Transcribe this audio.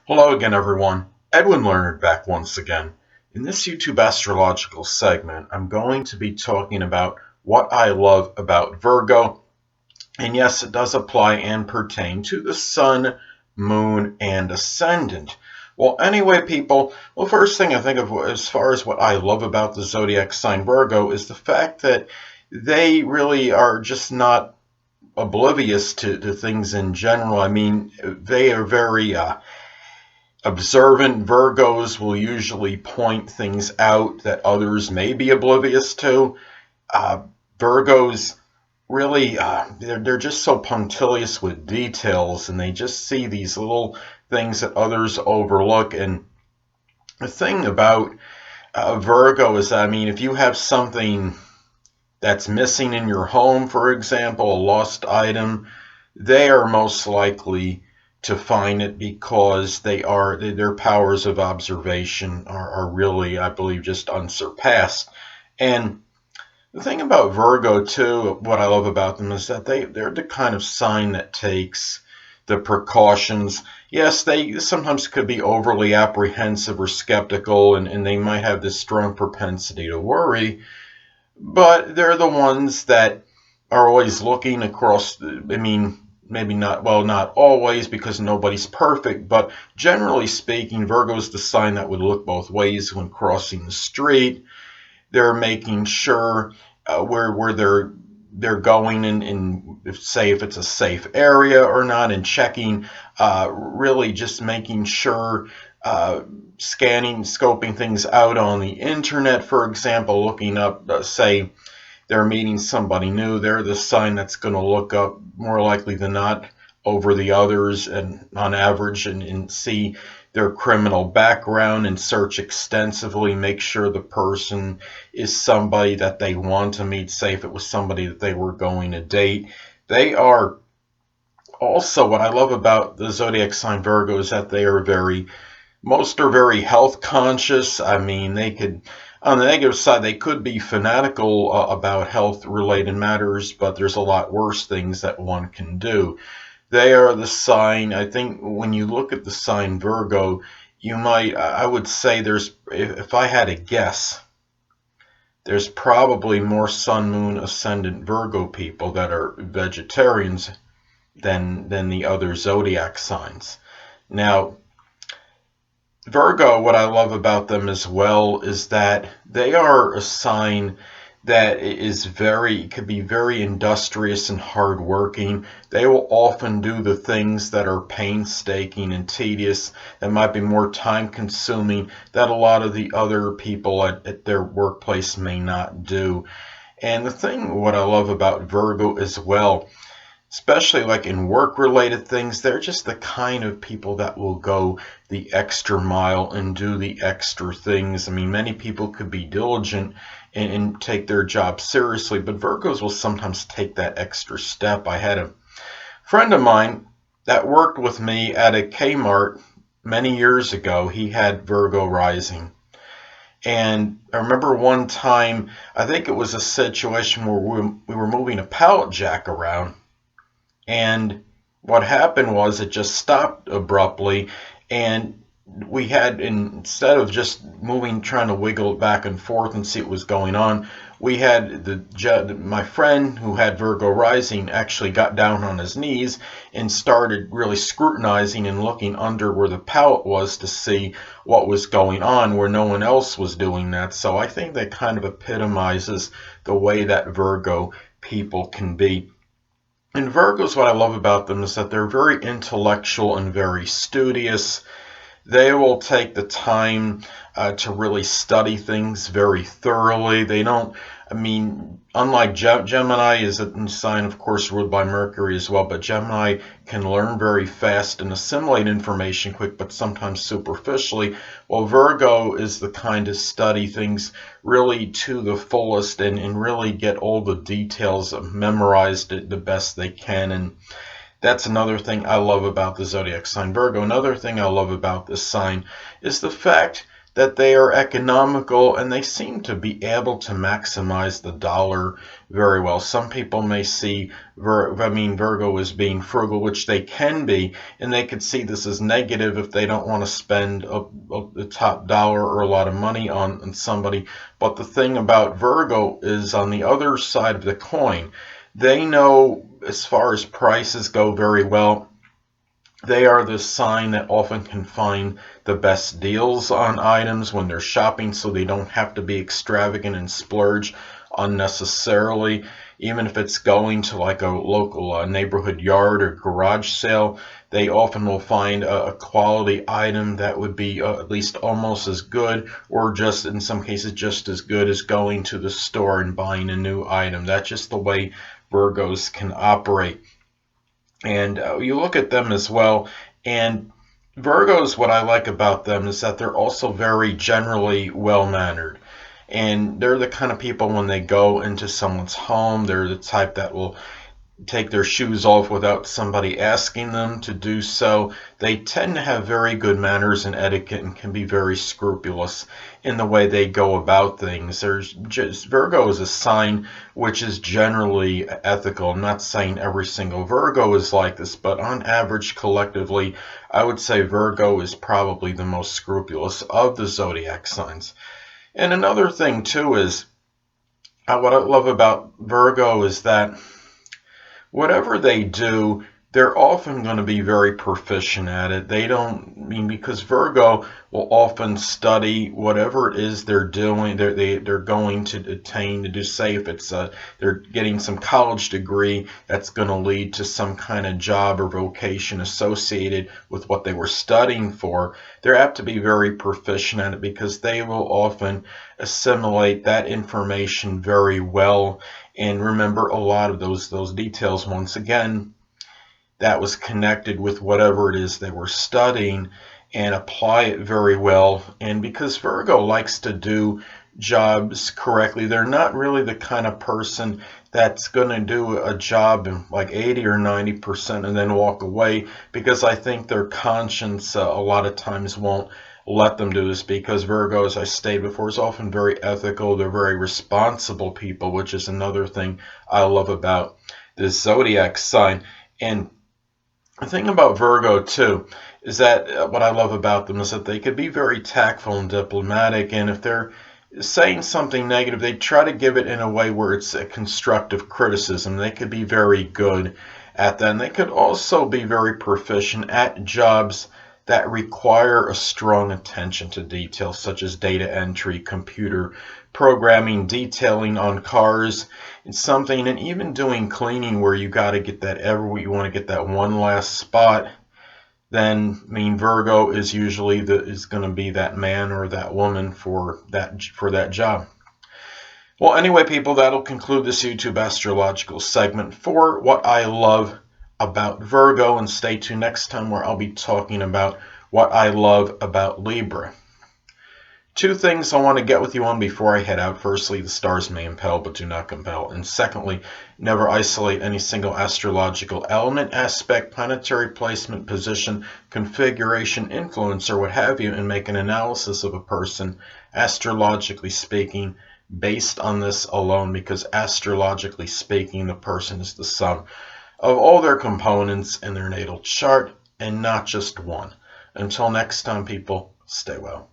Hello again, everyone. Edwin Learnard back once again. In this YouTube astrological segment, I'm going to be talking about what I love about Virgo. And yes, it does apply and pertain to the Sun, Moon, and Ascendant. Well, anyway, people, first thing I think of as far as what I love about the zodiac sign Virgo is the fact that they really are just not oblivious to things in general. I mean, they are very observant. Virgos will usually point things out that others may be oblivious to. Virgos really, they're just so punctilious with details, and they just see these little things that others overlook. And the thing about Virgo is, I mean, if you have something that's missing in your home, for example, a lost item, they are most likely to find it because their powers of observation are really, I believe, just unsurpassed. And the thing about Virgo too, what I love about them is that they're the kind of sign that takes the precautions. Yes, they sometimes could be overly apprehensive or skeptical, and they might have this strong propensity to worry, but they're the ones that are always looking across. I mean, maybe not, well, not always because nobody's perfect, but generally speaking, Virgo's the sign that would look both ways when crossing the street. They're making sure where they're going and say if it's a safe area or not, and checking, really just making sure, scanning, scoping things out on the internet, for example, looking up, say they're meeting somebody new, they're the sign that's going to look up more likely than not over the others and on average and see their criminal background and search extensively, make sure the person is somebody that they want to meet, say if it was somebody that they were going to date. They are also, what I love about the zodiac sign Virgo is that most are very health conscious. I mean, they could, on the negative side, they could be fanatical about health related matters, but there's a lot worse things that one can do. They are the sign, I think when you look at the sign Virgo, I would say if I had a guess, there's probably more Sun, Moon, Ascendant Virgo people that are vegetarians than the other zodiac signs. Now, Virgo, what I love about them as well is that they are a sign that could be very industrious and hardworking. They will often do the things that are painstaking and tedious, that might be more time consuming, that a lot of the other people at their workplace may not do. And what I love about Virgo as well, especially like in work related things, they're just the kind of people that will go the extra mile and do the extra things. I mean, many people could be diligent and take their job seriously, but Virgos will sometimes take that extra step. I had a friend of mine that worked with me at a Kmart many years ago. He had Virgo rising. And I remember one time, I think it was a situation where we were moving a pallet jack around. And what happened was it just stopped abruptly, and instead of just moving, trying to wiggle it back and forth and see what was going on, we had my friend who had Virgo rising actually got down on his knees and started really scrutinizing and looking under where the pallet was to see what was going on, where no one else was doing that. So I think that kind of epitomizes the way that Virgo people can be. And Virgos, what I love about them is that they're very intellectual and very studious. They will take the time to really study things very thoroughly. They don't, I mean, unlike Gemini is a sign, of course, ruled by Mercury as well, but Gemini can learn very fast and assimilate information quick, but sometimes superficially. Well, Virgo is the kind to study things really to the fullest and really get all the details memorized the best they can. And that's another thing I love about the zodiac sign Virgo. Another thing I love about this sign is the fact that they are economical and they seem to be able to maximize the dollar very well. Some people may see Virgo as being frugal, which they can be, and they could see this as negative if they don't want to spend a top dollar or a lot of money on somebody. But the thing about Virgo is, on the other side of the coin, they know as far as prices go very well. They are the sign that often can find the best deals on items when they're shopping, so they don't have to be extravagant and splurge unnecessarily. Even if it's going to like a local neighborhood yard or garage sale, they often will find a quality item that would be at least almost as good, or just in some cases just as good as going to the store and buying a new item. That's just the way Virgos can operate. And you look at them as well, and Virgos, what I like about them is that they're also very generally well-mannered. And they're the kind of people, when they go into someone's home, they're the type that will take their shoes off without somebody asking them to do so. They tend to have very good manners and etiquette and can be very scrupulous in the way they go about things. Virgo is a sign which is generally ethical. I'm not saying every single Virgo is like this, but on average, collectively, I would say Virgo is probably the most scrupulous of the zodiac signs. And another thing too is, what I love about Virgo is that whatever they do, they're often going to be very proficient at it. Because Virgo will often study whatever it is they're doing, they're going to attain to do. Say if it's they're getting some college degree that's going to lead to some kind of job or vocation associated with what they were studying for, they're apt to be very proficient at it because they will often assimilate that information very well and remember a lot of those details. Once again, that was connected with whatever it is they were studying, and apply it very well. And because Virgo likes to do jobs correctly, they're not really the kind of person that's going to do a job in like 80 or 90% and then walk away, because I think their conscience a lot of times won't let them do this, because Virgo, as I stated before, is often very ethical. They're very responsible people, which is another thing I love about this zodiac sign. And the thing about Virgo too is that what I love about them is that they could be very tactful and diplomatic, and if they're saying something negative, they try to give it in a way where it's a constructive criticism. They could be very good at that, and they could also be very proficient at jobs that require a strong attention to detail, such as data entry, computer programming, detailing on cars, and something, and even doing cleaning where you got to get that you want to get that one last spot. Then, Virgo is usually is going to be that man or that woman for that job. Well, anyway, people, that'll conclude this YouTube astrological segment for what I love about Virgo, and stay tuned next time where I'll be talking about what I love about Libra. Two things I want to get with you on before I head out. Firstly, the stars may impel but do not compel. And secondly, never isolate any single astrological element, aspect, planetary placement, position, configuration, influence, or what have you, and make an analysis of a person, astrologically speaking, based on this alone, because astrologically speaking, the person is the sum of all their components in their natal chart, and not just one. Until next time, people, stay well.